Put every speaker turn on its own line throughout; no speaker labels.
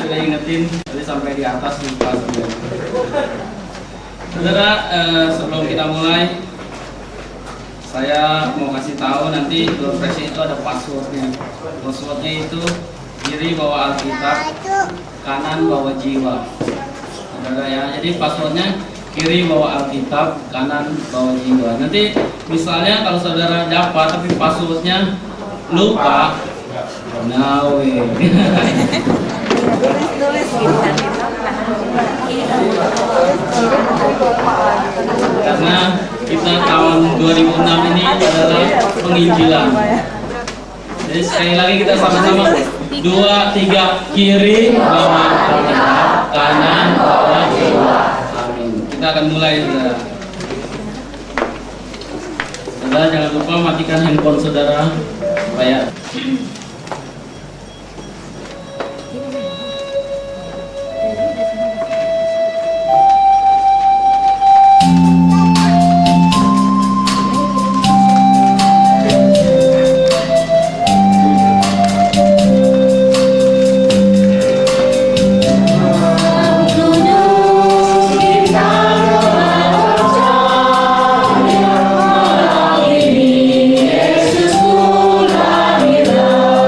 Saya ingetin tadi sampai di atas lupa sebenarnya. Saudara, sebelum kita mulai, saya mau kasih tahu nanti Doorpress itu ada passwordnya. Passwordnya itu kiri bawa Alkitab, kanan bawa jiwa. Saudara ya, jadi passwordnya kiri bawa Alkitab, kanan bawa jiwa. Nanti misalnya kalau saudara dapat tapi passwordnya lupa, nawe.
Tulis gitu kan.
Karena kita tahun 2006 ini adalah penginjilan. Jadi sekali lagi kita sama-sama 2, 3 kiri bawa Alkitab, kanan bawa jiwa. Amin. Kita akan mulai, saudara. Saudara jangan lupa matikan handphone saudara supaya
Yesus pun lahirlah.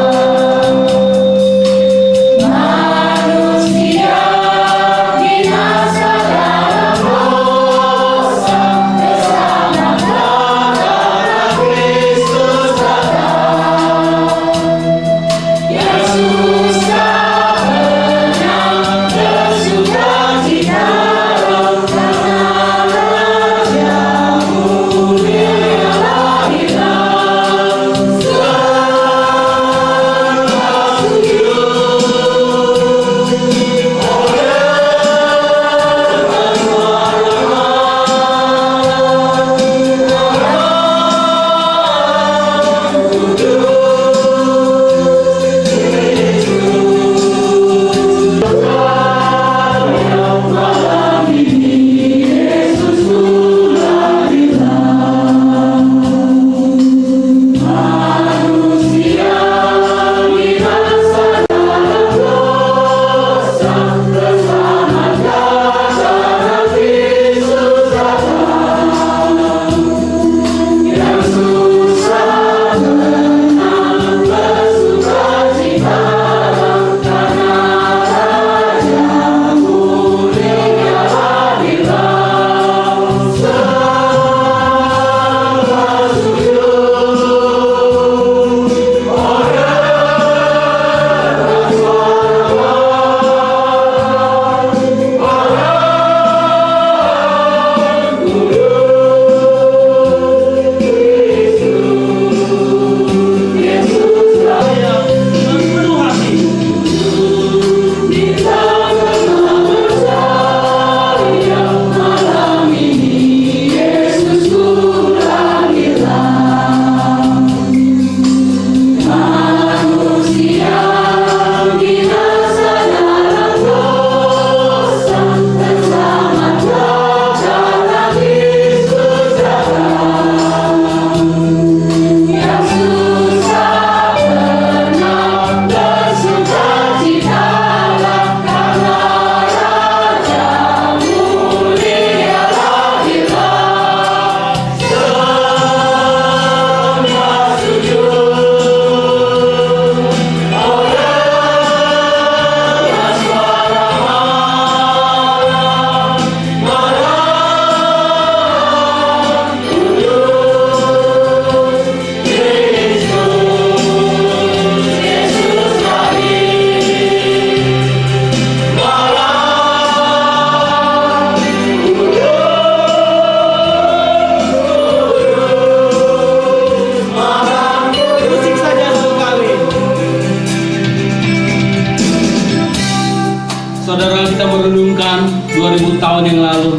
Saudara, kita merenungkan 2000 tahun yang lalu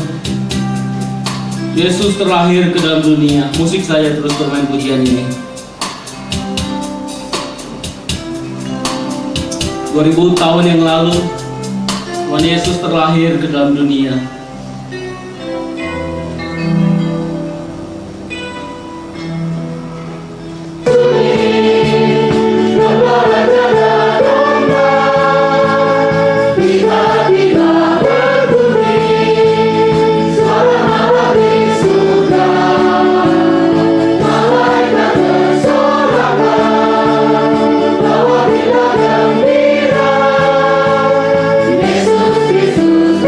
Yesus terlahir ke dalam dunia. Musik saya terus bermain pujian ini. 2000 tahun yang lalu Tuhan Yesus terlahir ke dalam dunia.
Yesus, Yesus,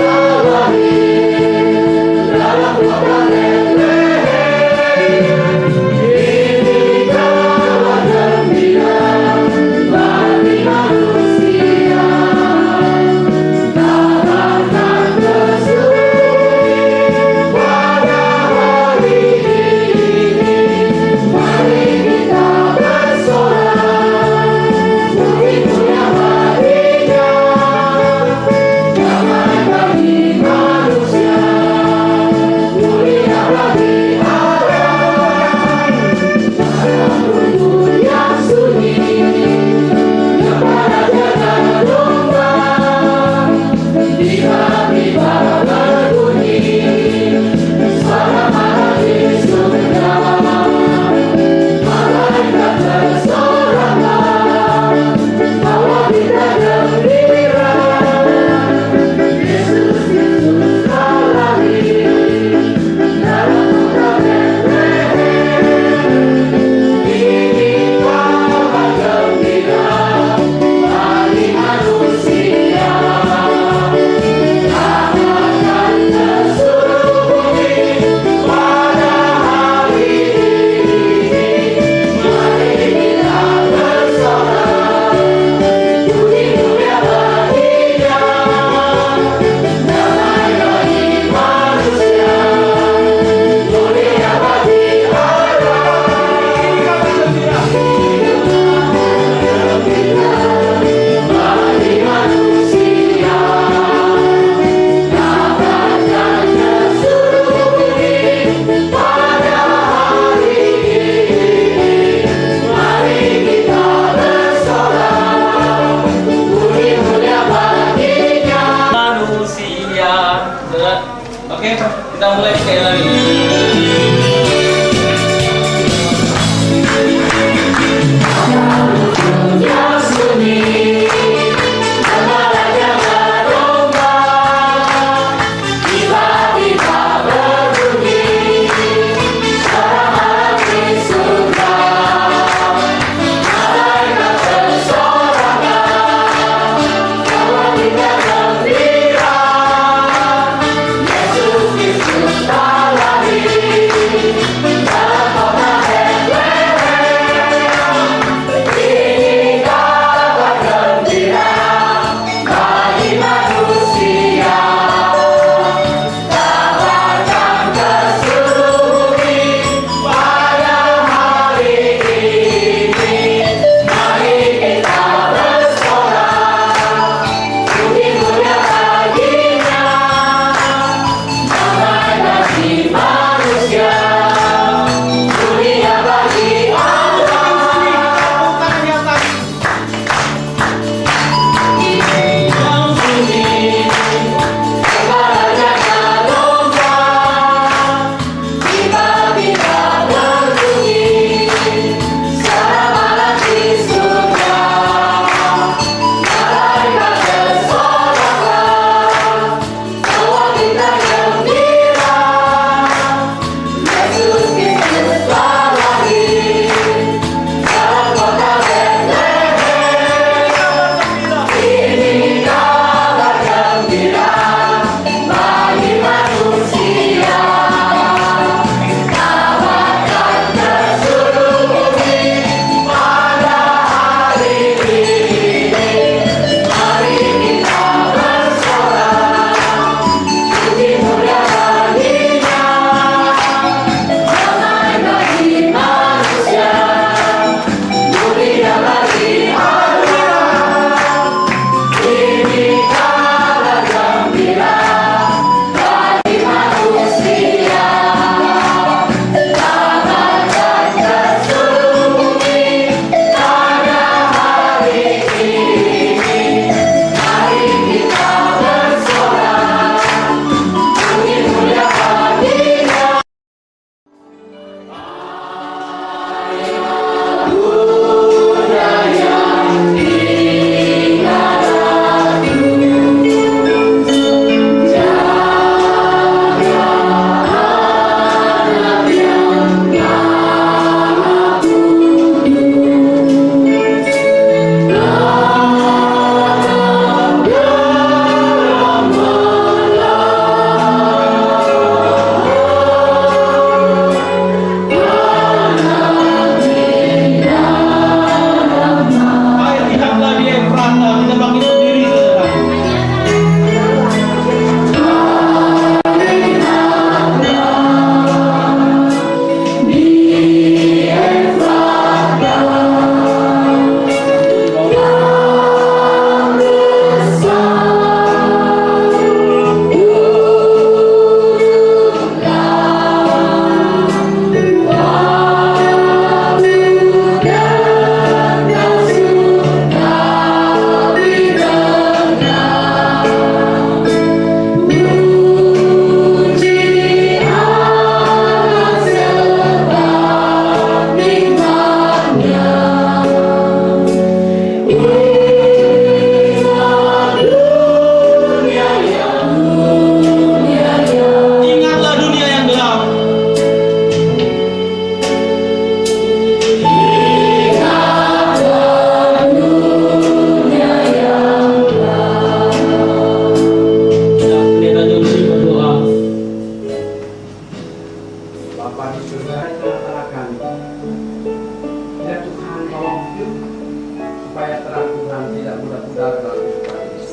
Tuhan tidak mudah-mudah dalam kehidupan ini.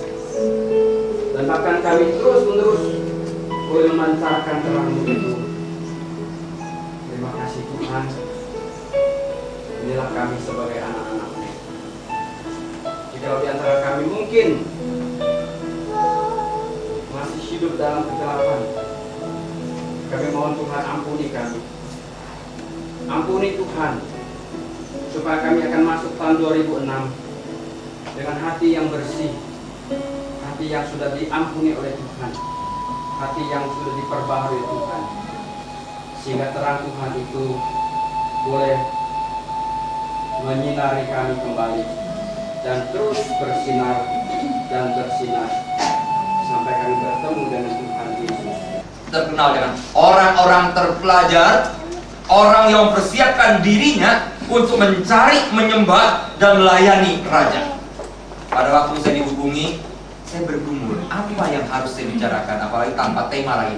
Dan bahkan kami terus-menerus boleh memancarkan terang-Mu itu. Terima kasih Tuhan. Inilah kami sebagai anak-anak-Mu. Jika di antara kami mungkin masih hidup dalam kegelapan, kami mohon Tuhan ampuni kami. Ampuni Tuhan, supaya kami akan masuk tahun 2006 dengan hati yang bersih, hati yang sudah diampuni oleh Tuhan, hati yang sudah diperbaharui Tuhan, sehingga terang Tuhan itu boleh menyinari kami kembali dan terus bersinar dan bersinar sampai kami bertemu dengan Tuhan Yesus.
Terkenal dengan orang-orang terpelajar, orang yang mempersiapkan dirinya untuk mencari, menyembah, dan melayani Raja. Pada waktu saya dihubungi, saya bergumul, apa yang harus saya bicarakan, apalagi tanpa tema lain.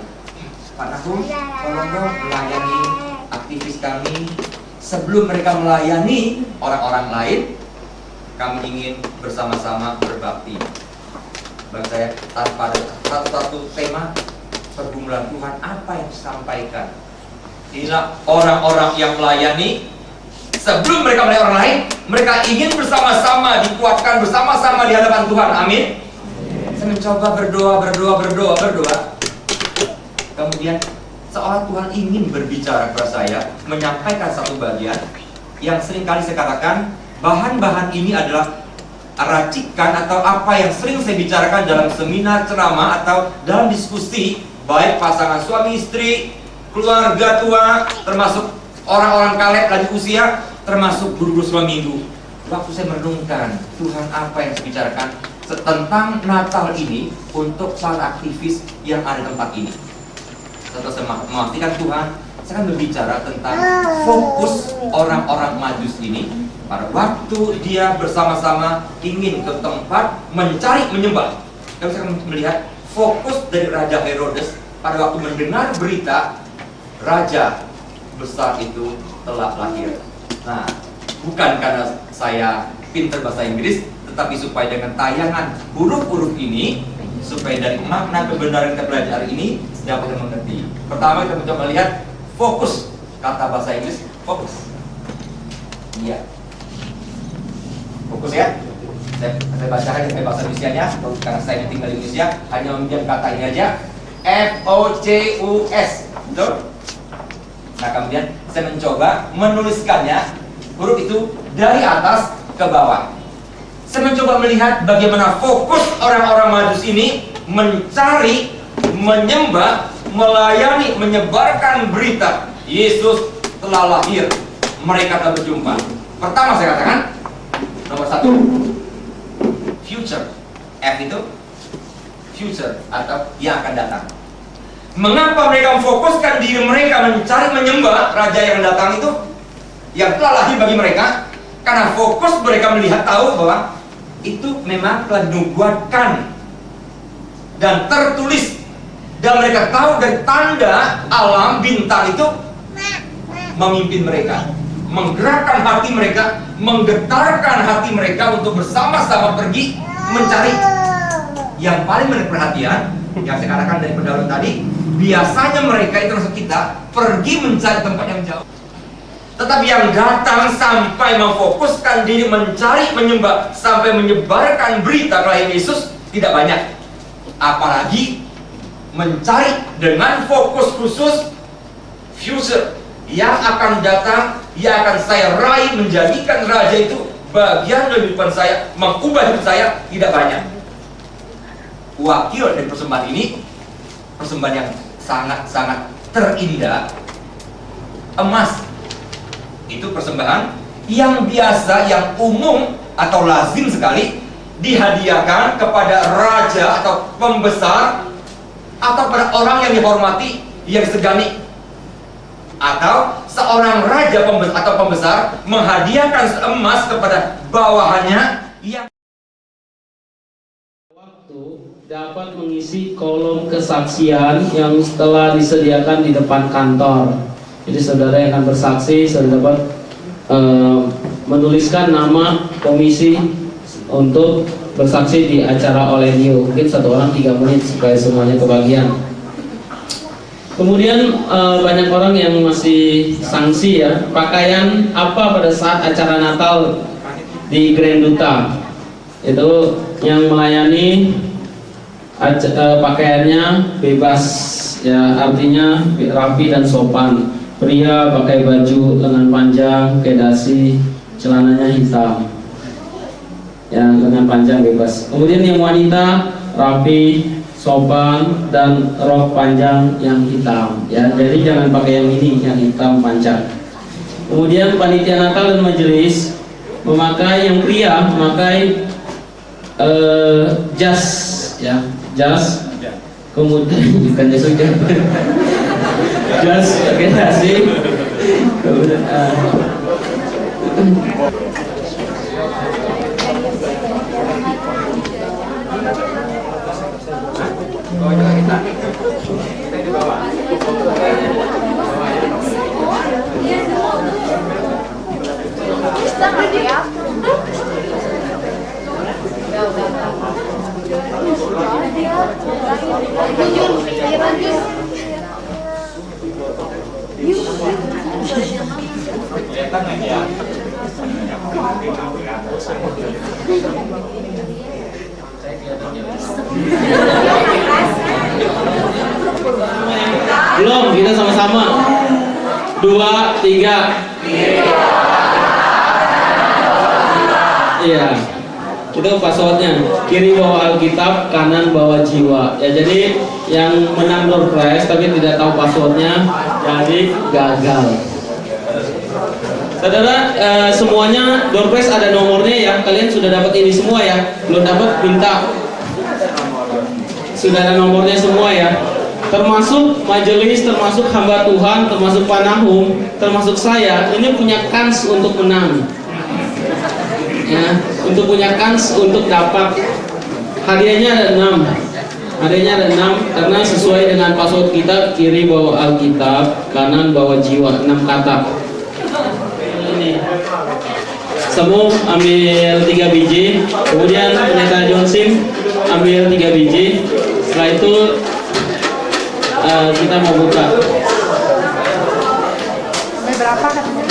Pak Nahum, tolong dong melayani aktivis kami. Sebelum mereka melayani orang-orang lain, kami ingin bersama-sama berbakti. Bagi saya, tanpa ada satu-satu tema, pergumulan Tuhan, apa yang disampaikan. Inilah orang-orang yang melayani. Sebelum mereka melayani orang lain, mereka ingin bersama-sama dikuatkan bersama-sama di hadapan Tuhan. Amin. Saya mencoba berdoa. Kemudian seolah Tuhan ingin berbicara kepada saya, menyampaikan satu bagian yang seringkali saya katakan, bahan-bahan ini adalah racikan atau apa yang sering saya bicarakan dalam seminar, ceramah, atau dalam diskusi, baik pasangan suami istri, keluarga tua, termasuk orang-orang kalet lanjut usia, termasuk guru-guru sekolah minggu. Waktu saya merenungkan Tuhan apa yang saya bicarakan tentang Natal ini untuk para aktivis yang ada di tempat ini. Setelah saya memastikan Tuhan, saya akan berbicara tentang fokus orang-orang Majus ini pada waktu dia bersama-sama ingin ke tempat mencari menyembah. Dan saya akan melihat fokus dari Raja Herodes pada waktu mendengar berita Raja besar itu telah lahir. Nah, bukan karena saya pintar bahasa Inggris, tetapi supaya dengan tayangan huruf-huruf ini, supaya dari makna kebenaran kita belajar ini dapat mengerti. Pertama kita mencoba melihat fokus, kata bahasa Inggris fokus. Iya. Fokus ya. Saya bacakan di bahasa Indonesianya karena saya tinggal di Indonesia, hanya meminjam kata ini aja. FOCUS. Betul? Nah, kemudian saya mencoba menuliskannya huruf itu dari atas ke bawah. Saya mencoba melihat bagaimana fokus orang-orang Majus ini mencari, menyembah, melayani, menyebarkan berita Yesus telah lahir, mereka telah berjumpa. Pertama saya katakan, nomor satu, future. F itu future atau yang akan datang. Mengapa mereka memfokuskan diri mereka mencari menyembah Raja yang datang itu, yang telah lahir bagi mereka? Karena fokus mereka melihat tahu bahwa itu memang telah dinubuatkan dan tertulis, dan mereka tahu dari tanda alam bintang itu memimpin mereka, menggerakkan hati mereka, menggetarkan hati mereka untuk bersama-sama pergi mencari. Yang paling menarik perhatian, yang saya katakan dari pendahulu tadi, biasanya mereka itu termasuk kita pergi mencari tempat yang jauh. Tetapi yang datang sampai memfokuskan diri mencari menyembah sampai menyebarkan berita kelahiran Yesus tidak banyak. Apalagi mencari dengan fokus khusus future yang akan datang, yang akan saya raih, menjadikan Raja itu bagian dari kehidupan saya, mengubah hidup saya, tidak banyak. Wakil dari persembahan ini, persembahan yang sangat-sangat terindah, emas. Itu persembahan yang biasa, yang umum atau lazim sekali dihadiahkan kepada raja atau pembesar atau pada orang yang dihormati, yang disegani, atau seorang raja atau pembesar menghadiahkan emas kepada bawahannya yang
waktu dapat mengisi kolom kesaksian yang telah disediakan di depan kantor. Jadi saudara yang akan bersaksi, saudara dapat menuliskan nama komisi untuk bersaksi di acara Olenio. Mungkin satu orang 3 menit supaya semuanya kebagian. Kemudian banyak orang yang masih sanksi ya, pakaian apa pada saat acara Natal di Grand Duta. Itu yang melayani pakaiannya bebas ya, artinya rapi dan sopan. Pria pakai baju lengan panjang, kedasi, celananya hitam ya, lengan panjang bebas. Kemudian yang wanita rapi, sopan, dan rok panjang yang hitam ya, jadi jangan pakai yang ini, yang hitam panjang. Kemudian panitia Natal dan majelis yang pria memakai jas ya, jas, kemudian bukan jas hujan, jas pakai dasi, kemudian belum, kita sama-sama 2, 3. Iya, itu passwordnya. Kiri bawa Alkitab, kanan bawa jiwa. Ya, jadi yang menang door prize tapi tidak tahu passwordnya, jadi gagal. Saudara, semuanya door prize ada nomornya ya. Kalian sudah dapat ini semua ya. Belum dapat, minta. Sudah ada nomornya semua ya. Termasuk majelis, termasuk hamba Tuhan, termasuk Pak Nahum, termasuk saya, ini punya kans untuk menang ya, untuk punya kans untuk dapat hadiahnya ada 6. Hadiahnya ada 6 karena sesuai dengan password kita, kiri bawa Alkitab, kanan bawa jiwa, 6 kata. Ini semua ambil 3 biji, kemudian pendeta John Sim ambil 3 biji. Setelah itu kita mau buka.
Berapa katanya?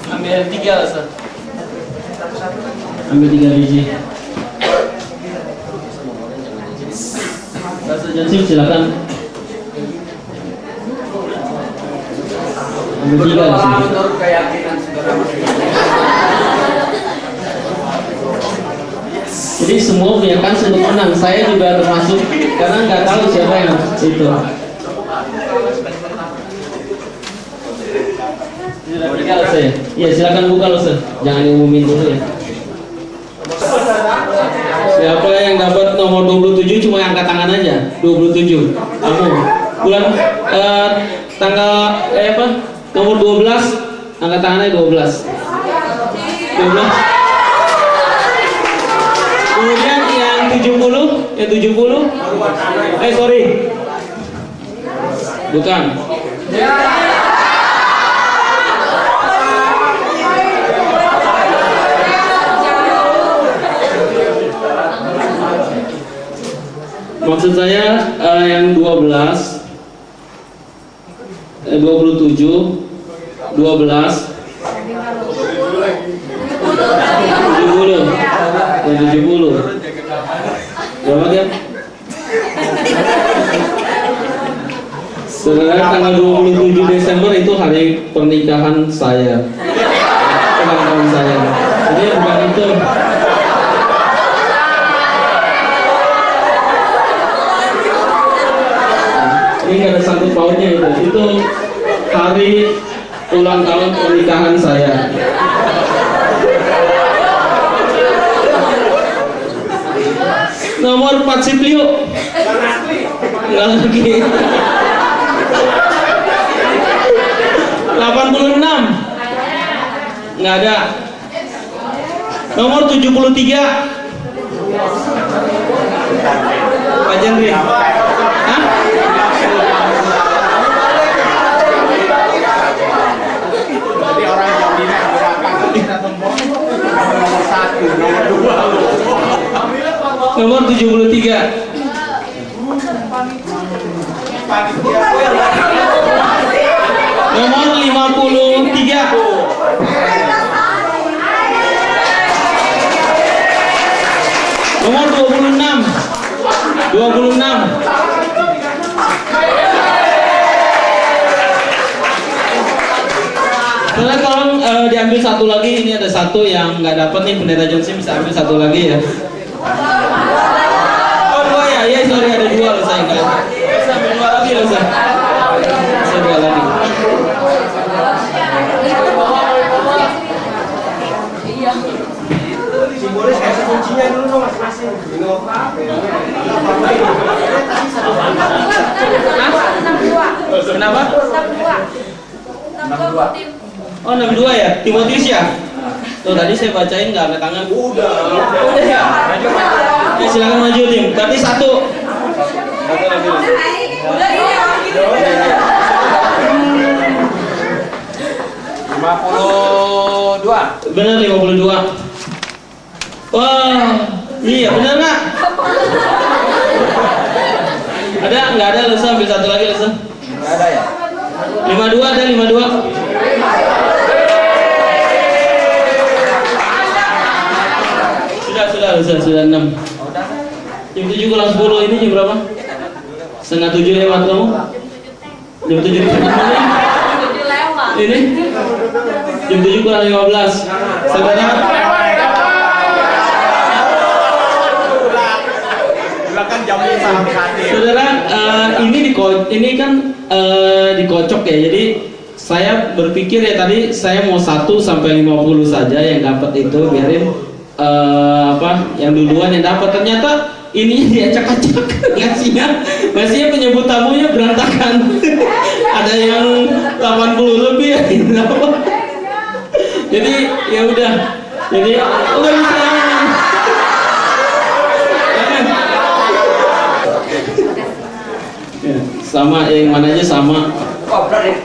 Ambil 3 lah, Ustaz. Ambil 3 biji. Pastor Johnson silakan. Ambil 3 lah, Ustaz.
Menurut keyakinan saudara masing-masing.
Jadi semua punya kans untuk menang. Saya juga termasuk karena nggak tahu siapa yang itu. Iya, silakan buka loh, Sir. Jangan diumumin dulu ya. Siapa yang dapat nomor 27 cuma angkat tangan aja. 27. Kamu. Bulan tanggal apa? Nomor 12 angkat tangannya 12. 12. Kemudian yang 70, sorry. Bukan. Maksud saya yang 12, 27, 12, 70, 70. Berapa dia? Saudara, tanggal 27 Desember itu hari pernikahan saya. Ulang tahun saya. Jadi bukan itu. Ini nggak ada sangkut pautnya itu. Itu hari ulang tahun pernikahan saya. Nomor 4 Siplio. Enggak lagi. 86. Enggak ada. Nomor 73. Pak Jendri. Hah? 73. Nomor 53. Nomor 26. 26. Soalnya kalau diambil satu lagi, ini ada satu yang nggak dapat nih, Pendeta Johnson bisa ambil satu lagi ya. Oh dua ya, iya sorry ada dua loh saya nggak. Bisa ambil dua lagi loh saya. Bisa dua lagi.
Simbolis kasih kuncinya dulu dong masing-masing.
Kenapa?
62.
Oh 62 ya, Timotius ya. Tuh tadi saya bacain nggak angkat tangan. Udah ya. Ya silakan maju tim. Berarti satu. Benar 52. Wah, iya benar nggak? Ada nggak ada Lusa ambil satu lagi Lusa?
Nggak ada ya?
52 ada 52. Sudah 6. Jam 7 kurang 10 ini jam berapa? Setengah 7 lewat kamu? Jam 7 ini? Jam 7 kurang 15. Saudara? Saudara, ini kan dikocok ya. Jadi saya berpikir ya tadi saya mau 1 sampai 50 saja yang dapat itu, biarin yang duluan yang dapat. Ternyata ini diacak-acak ngasihnya penyebut tamunya berantakan. Ada yang 80 lebih ya. Jadi ya udah. Jadi udah bisa. Ya, sama yang mana aja sama.
Oh, berarti